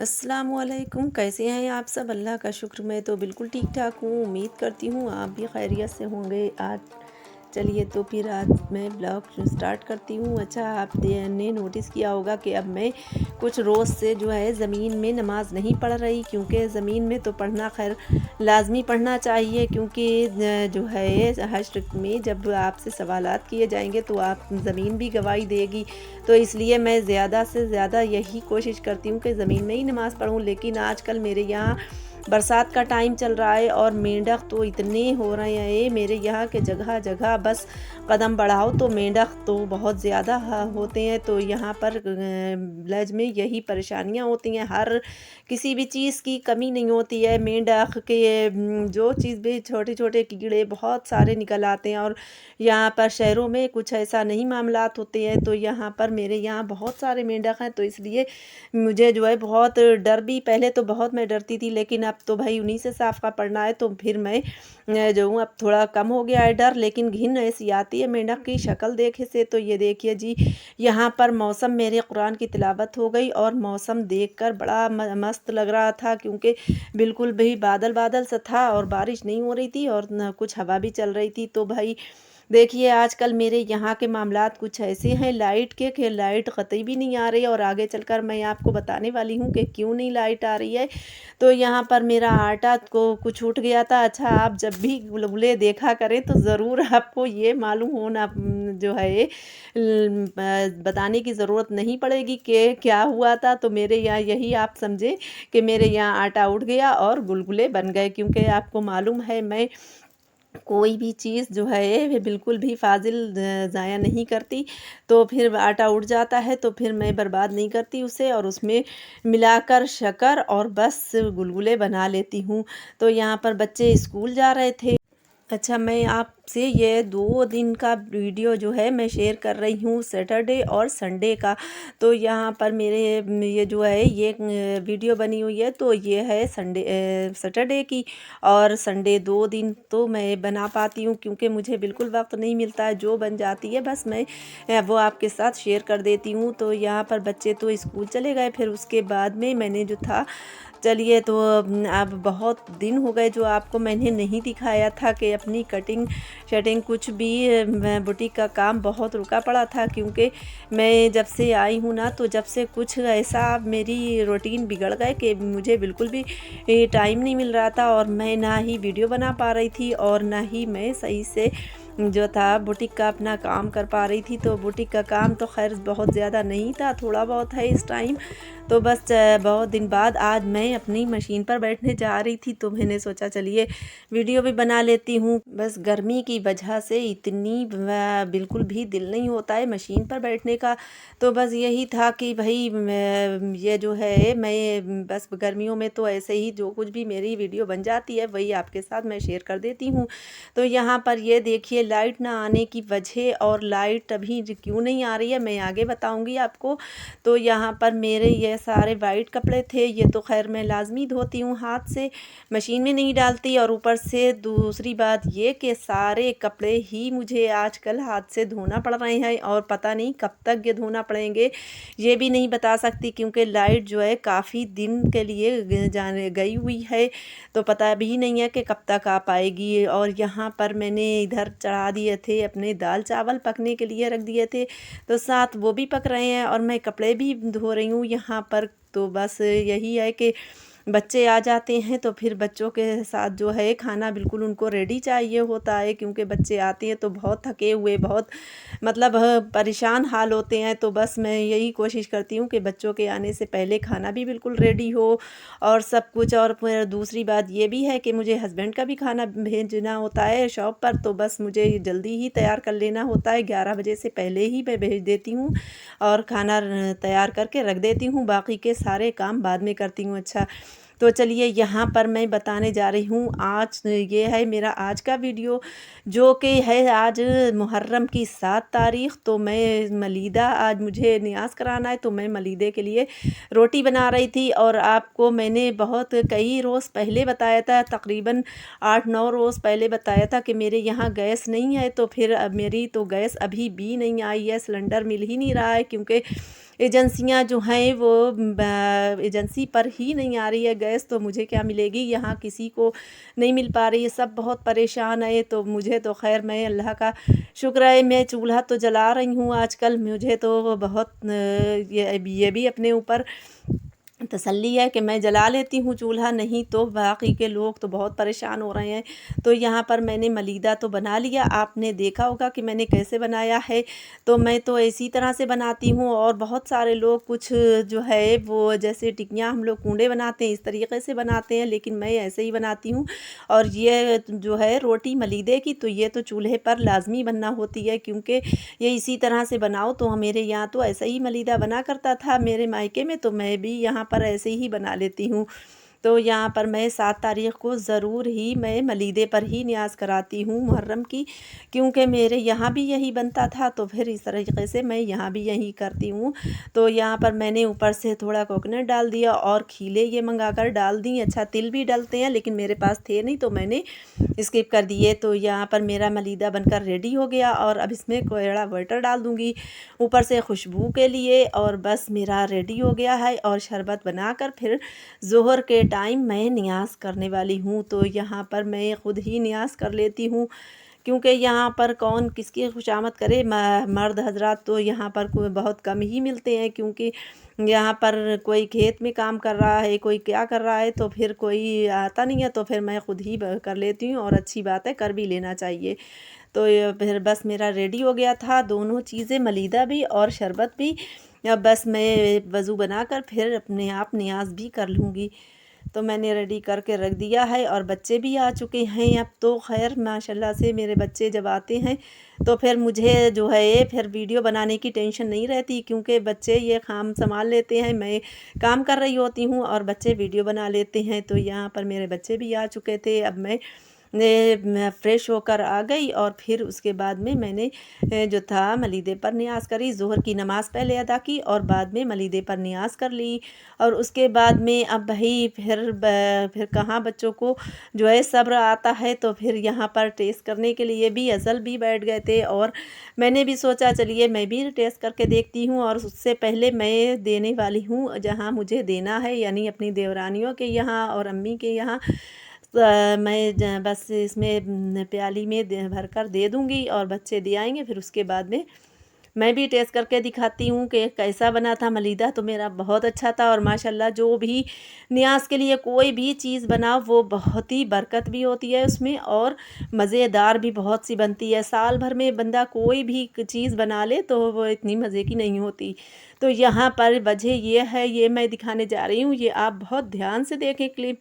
अस्सलामुअलैकुम, कैसे हैं आप सब? अल्लाह का शुक्र, मैं तो बिल्कुल ठीक ठाक हूँ। उम्मीद करती हूँ आप भी खैरियत से होंगे। आज चलिए तो फिर आज मैं ब्लॉग स्टार्ट करती हूँ। अच्छा, आपने नोटिस किया होगा कि अब मैं कुछ रोज़ से जो है ज़मीन में नमाज़ नहीं पढ़ रही, क्योंकि ज़मीन में तो पढ़ना खैर लाजमी पढ़ना चाहिए, क्योंकि जो है हश्र में जब आपसे सवालात किए जाएंगे तो आप ज़मीन भी गवाही देगी। तो इसलिए मैं ज़्यादा से ज़्यादा यही कोशिश करती हूँ कि ज़मीन में ही नमाज़ पढ़ूँ। लेकिन आजकल मेरे यहाँ बरसात का टाइम चल रहा है और मेंढक तो इतने हो रहे हैं मेरे यहाँ के, जगह जगह बस कदम बढ़ाओ तो मेंढक तो बहुत ज़्यादा होते हैं। तो यहाँ पर विलेज में यही परेशानियाँ होती हैं, हर किसी भी चीज़ की कमी नहीं होती है। मेंढक के जो चीज़ भी छोटे छोटे कीड़े बहुत सारे निकल आते हैं, और यहाँ पर शहरों में कुछ ऐसा नहीं मामलात होते हैं। तो यहाँ पर मेरे यहाँ बहुत सारे मेंढक हैं, तो इसलिए मुझे जो है बहुत डर भी, पहले तो बहुत मैं डरती थी, लेकिन अब तो भाई उन्हीं से साफ का पड़ना है। तो फिर मैं जो हूँ अब थोड़ा कम हो गया है डर, लेकिन घिन ऐसी आती है मेंढक की शक्ल देखे से। तो ये देखिए जी, यहाँ पर मौसम, मेरे कुरान की तिलावत हो गई और मौसम देखकर बड़ा मस्त लग रहा था, क्योंकि बिल्कुल भी बादल बादल सा था और बारिश नहीं हो रही थी और न कुछ हवा भी चल रही थी। तो भाई देखिए, आजकल मेरे यहाँ के मामलात कुछ ऐसे हैं लाइट के, कि लाइट कतई भी नहीं आ रही है, और आगे चलकर मैं आपको बताने वाली हूँ कि क्यों नहीं लाइट आ रही है। तो यहाँ पर मेरा आटा को कुछ छूट गया था। अच्छा, आप जब भी गुलगुले देखा करें तो ज़रूर आपको ये मालूम होना जो है बताने की ज़रूरत नहीं पड़ेगी कि क्या हुआ था। तो मेरे यहाँ यही आप समझे कि मेरे यहाँ आटा उठ गया और गुलगुले बन गए, क्योंकि आपको मालूम है मैं कोई भी चीज़ जो है वे बिल्कुल भी फ़ाज़िल ज़ाया नहीं करती। तो फिर आटा उड़ जाता है तो फिर मैं बर्बाद नहीं करती उसे, और उसमें मिलाकर शक्कर और बस गुलगुले बना लेती हूँ। तो यहाँ पर बच्चे स्कूल जा रहे थे। अच्छा, मैं आपसे ये 2 दिन का वीडियो जो है मैं शेयर कर रही हूँ, सैटरडे और संडे का। तो यहाँ पर मेरे ये जो है ये वीडियो बनी हुई है, तो ये है सैटरडे की। और संडे 2 दिन तो मैं बना पाती हूँ, क्योंकि मुझे बिल्कुल वक्त नहीं मिलता है। जो बन जाती है बस मैं वो आपके साथ शेयर कर देती हूँ। तो यहाँ पर बच्चे तो स्कूल चले गए, फिर उसके बाद में मैंने जो था, चलिए तो अब बहुत दिन हो गए जो आपको मैंने नहीं दिखाया था कि अपनी कटिंग शटिंग कुछ भी बुटीक का काम बहुत रुका पड़ा था, क्योंकि मैं जब से आई हूँ ना, तो जब से कुछ ऐसा मेरी रूटीन बिगड़ गए कि मुझे बिल्कुल भी टाइम नहीं मिल रहा था, और मैं ना ही वीडियो बना पा रही थी और ना ही मैं सही से जो था बुटीक का अपना काम कर पा रही थी। तो बुटीक का काम तो खैर बहुत ज़्यादा नहीं था, थोड़ा बहुत है इस टाइम। तो बस बहुत दिन बाद आज मैं अपनी मशीन पर बैठने जा रही थी, तो मैंने सोचा चलिए वीडियो भी बना लेती हूँ। बस गर्मी की वजह से इतनी बिल्कुल भी दिल नहीं होता है मशीन पर बैठने का। तो बस यही था कि भाई ये जो है मैं बस गर्मियों में तो ऐसे ही जो कुछ भी मेरी वीडियो बन जाती है वही आपके साथ मैं शेयर कर देती हूँ। तो यहाँ पर ये देखिए, लाइट ना आने की वजह और लाइट अभी क्यों नहीं आ रही है मैं आगे बताऊँगी आपको। तो यहाँ पर मेरे ये सारे वाइट कपड़े थे, ये तो खैर मैं लाजमी धोती हूँ हाथ से, मशीन में नहीं डालती। और ऊपर से दूसरी बात ये कि सारे कपड़े ही मुझे आजकल हाथ से धोना पड़ रहे हैं, और पता नहीं कब तक ये धोना पड़ेंगे, ये भी नहीं बता सकती, क्योंकि लाइट जो है काफ़ी दिन के लिए जाने गई हुई है। तो पता भी नहीं है कि कब तक आ पाएगी। और यहाँ पर मैंने इधर चढ़ा दिए थे अपने दाल चावल पकने के लिए, रख दिए थे, तो साथ वो भी पक रहे हैं और मैं कपड़े भी धो रही हूँ यहाँ पर। तो बस यही है कि बच्चे आ जाते हैं तो फिर बच्चों के साथ जो है खाना बिल्कुल उनको रेडी चाहिए होता है, क्योंकि बच्चे आते हैं तो बहुत थके हुए, बहुत मतलब परेशान हाल होते हैं। तो बस मैं यही कोशिश करती हूँ कि बच्चों के आने से पहले खाना भी बिल्कुल रेडी हो और सब कुछ। और फिर दूसरी बात ये भी है कि मुझे हस्बैंड का भी खाना भेजना होता है शॉप पर, तो बस मुझे जल्दी ही तैयार कर लेना होता है, 11 बजे से पहले ही मैं भेज देती हूँ और खाना तैयार करके रख देती हूँ, बाकी के सारे काम बाद में करती हूँ। अच्छा, तो चलिए यहाँ पर मैं बताने जा रही हूँ आज ये है मेरा आज का वीडियो जो कि है आज मुहर्रम की 7 तारीख़। तो मैं मलीदा आज मुझे नियाज़ कराना है, तो मैं मलीदे के लिए रोटी बना रही थी। और आपको मैंने बहुत कई रोज़ पहले बताया था, तकरीबन 8-9 रोज़ पहले बताया था कि मेरे यहाँ गैस नहीं है। तो फिर अब मेरी तो गैस अभी भी नहीं आई है, सिलेंडर मिल ही नहीं रहा है, क्योंकि एजेंसियां जो हैं वो एजेंसी पर ही नहीं आ रही है गैस। तो मुझे क्या मिलेगी, यहाँ किसी को नहीं मिल पा रही है, सब बहुत परेशान है। तो मुझे तो खैर, मैं अल्लाह का शुक्र है, मैं चूल्हा तो जला रही हूँ आजकल। मुझे तो बहुत ये भी अपने ऊपर तसल्ली है कि मैं जला लेती हूँ चूल्हा, नहीं तो बाकी के लोग तो बहुत परेशान हो रहे हैं। तो यहाँ पर मैंने मलीदा तो बना लिया, आपने देखा होगा कि मैंने कैसे बनाया है। तो मैं तो इसी तरह से बनाती हूँ, और बहुत सारे लोग कुछ जो है वो जैसे टिकियाँ हम लोग कूंडे बनाते हैं इस तरीके से बनाते हैं, लेकिन मैं ऐसे ही बनाती हूँ। और ये जो है रोटी मलीदे की, तो ये तो चूल्हे पर लाजमी बनना होती है, क्योंकि ये इसी तरह से बनाओ। तो मेरे यहाँ तो ऐसा ही मलीदा बना करता था मेरे मायके में, तो मैं भी यहाँ पर ऐसे ही बना लेती हूँ। तो यहाँ पर मैं 7 तारीख़ को ज़रूर ही मैं मलीदे पर ही नियाज़ कराती हूँ मुहर्रम की, क्योंकि मेरे यहाँ भी यही बनता था। तो फिर इस तरीके से मैं यहाँ भी यही करती हूँ। तो यहाँ पर मैंने ऊपर से थोड़ा कोकोनट डाल दिया और खीले ये मंगा कर डाल दी। अच्छा, तिल भी डलते हैं, लेकिन मेरे पास थे नहीं तो मैंने स्किप कर दिए। तो यहाँ पर मेरा मलीदा बनकर रेडी हो गया, और अब इसमें कोयड़ा वाटर डाल दूँगी ऊपर से खुशबू के लिए, और बस मेरा रेडी हो गया है। और शरबत बनाकर फिर ज़ोहर के टाइम मैं नियाज़ करने वाली हूँ। तो यहाँ पर मैं ख़ुद ही नियाज़ कर लेती हूँ, क्योंकि यहाँ पर कौन किसकी खुशामद करे। मर्द हजरात तो यहाँ पर कोई बहुत कम ही मिलते हैं, क्योंकि यहाँ पर कोई खेत में काम कर रहा है, कोई क्या कर रहा है, तो फिर कोई आता नहीं है। तो फिर मैं ख़ुद ही कर लेती हूँ, और अच्छी बात है, कर भी लेना चाहिए। तो ये फिर बस मेरा रेडी हो गया था दोनों चीज़ें, मलीदा भी और शरबत भी। अब बस मैं वज़ू बनाकर फिर अपने आप नियाज़ भी कर लूँगी। तो मैंने रेडी करके रख दिया है, और बच्चे भी आ चुके हैं अब। तो खैर माशाल्लाह से मेरे बच्चे जब आते हैं तो फिर मुझे जो है फिर वीडियो बनाने की टेंशन नहीं रहती, क्योंकि बच्चे ये काम संभाल लेते हैं। मैं काम कर रही होती हूँ और बच्चे वीडियो बना लेते हैं। तो यहाँ पर मेरे बच्चे भी आ चुके थे। अब मैं फ़्रेश होकर आ गई, और फिर उसके बाद में मैंने जो था मलीदे पर नियाज़ करी। ज़ोहर की नमाज़ पहले अदा की और बाद में मलीदे पर नियाज़ कर ली। और उसके बाद में अब भाई फिर कहाँ बच्चों को जो है सब्र आता है। तो फिर यहाँ पर टेस्ट करने के लिए भी अज़ल भी बैठ गए थे, और मैंने भी सोचा चलिए मैं भी टेस्ट करके देखती हूँ। और उससे पहले मैं देने वाली हूँ जहाँ मुझे देना है, यानी अपनी देवरानियों के यहाँ और अम्मी के यहाँ। मैं बस इसमें प्याली में भर कर दे दूँगी, और बच्चे दे आएंगे। फिर उसके बाद में मैं भी टेस्ट करके दिखाती हूँ कि कैसा बना था मलीदा। तो मेरा बहुत अच्छा था, और माशाल्लाह जो भी नियाज़ के लिए कोई भी चीज़ बनाओ वो बहुत ही बरकत भी होती है उसमें, और मज़ेदार भी बहुत सी बनती है। साल भर में बंदा कोई भी चीज़ बना ले तो वो इतनी मज़े की नहीं होती। तो यहाँ पर वजह ये है, ये मैं दिखाने जा रही हूँ, ये आप बहुत ध्यान से देखें क्लिप,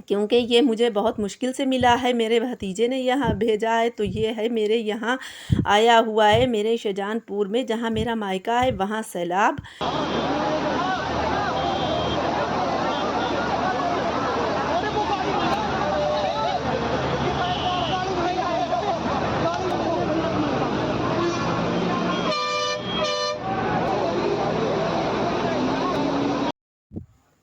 क्योंकि ये मुझे बहुत मुश्किल से मिला है। मेरे भतीजे ने यहाँ भेजा है। तो ये है मेरे यहाँ आया हुआ है, मेरे शाहजहानपुर में जहाँ मेरा मायका है वहाँ सैलाब।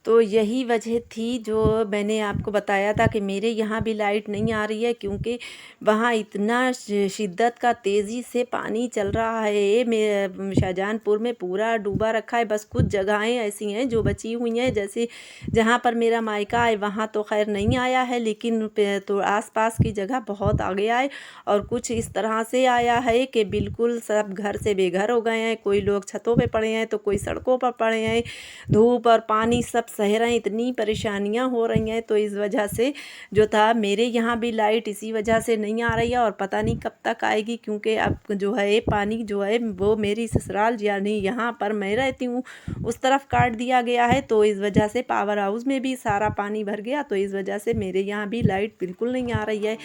तो यही वजह थी जो मैंने आपको बताया था कि मेरे यहाँ भी लाइट नहीं आ रही है, क्योंकि वहाँ इतना शिद्दत का तेज़ी से पानी चल रहा है। मेरे शाहजहानपुर में पूरा डूबा रखा है। बस कुछ जगहें ऐसी हैं जो बची हुई हैं, जैसे जहाँ पर मेरा मायका है वहाँ तो खैर नहीं आया है, लेकिन तो आसपास की जगह बहुत आ गया है। और कुछ इस तरह से आया है कि बिल्कुल सब घर से बेघर हो गए हैं। कोई लोग छतों पे पड़े हैं, तो कोई सड़कों पर पड़े हैं। धूप और पानी सब सह रहे हैं, इतनी परेशानियां हो रही हैं। तो इस वजह से जो था मेरे यहाँ भी लाइट इसी वजह से नहीं आ रही है, और पता नहीं कब तक आएगी, क्योंकि अब जो है पानी जो है वो मेरी ससुराल यानी यहाँ पर मैं रहती हूँ उस तरफ काट दिया गया है। तो इस वजह से पावर हाउस में भी सारा पानी भर गया। तो इस वजह से मेरे यहाँ भी लाइट बिल्कुल नहीं आ रही है।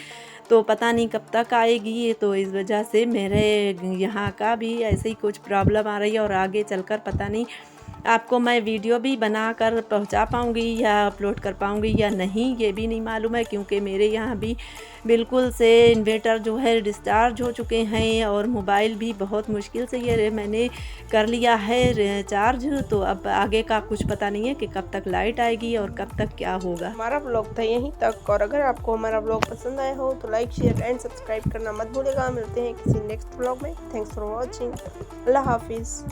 तो पता नहीं कब तक आएगी। तो इस वजह से मेरे यहाँ का भी ऐसे ही कुछ प्रॉब्लम आ रही है, और आगे चलकर पता नहीं आपको मैं वीडियो भी बनाकर पहुंचा पाऊंगी या अपलोड कर पाऊंगी या नहीं, ये भी नहीं मालूम है, क्योंकि मेरे यहाँ भी बिल्कुल से इन्वर्टर जो है डिस्चार्ज हो चुके हैं और मोबाइल भी बहुत मुश्किल से ये मैंने कर लिया है चार्ज। तो अब आगे का कुछ पता नहीं है कि कब तक लाइट आएगी और कब तक क्या होगा। हमारा ब्लॉग था यहीं तक, और अगर आपको हमारा ब्लॉग पसंद आया हो तो लाइक, शेयर एंड सब्सक्राइब करना मत भूलिएगा। मिलते हैं किसी नेक्स्ट ब्लॉग में। Thanks for watching. अल्लाह हाफिज़।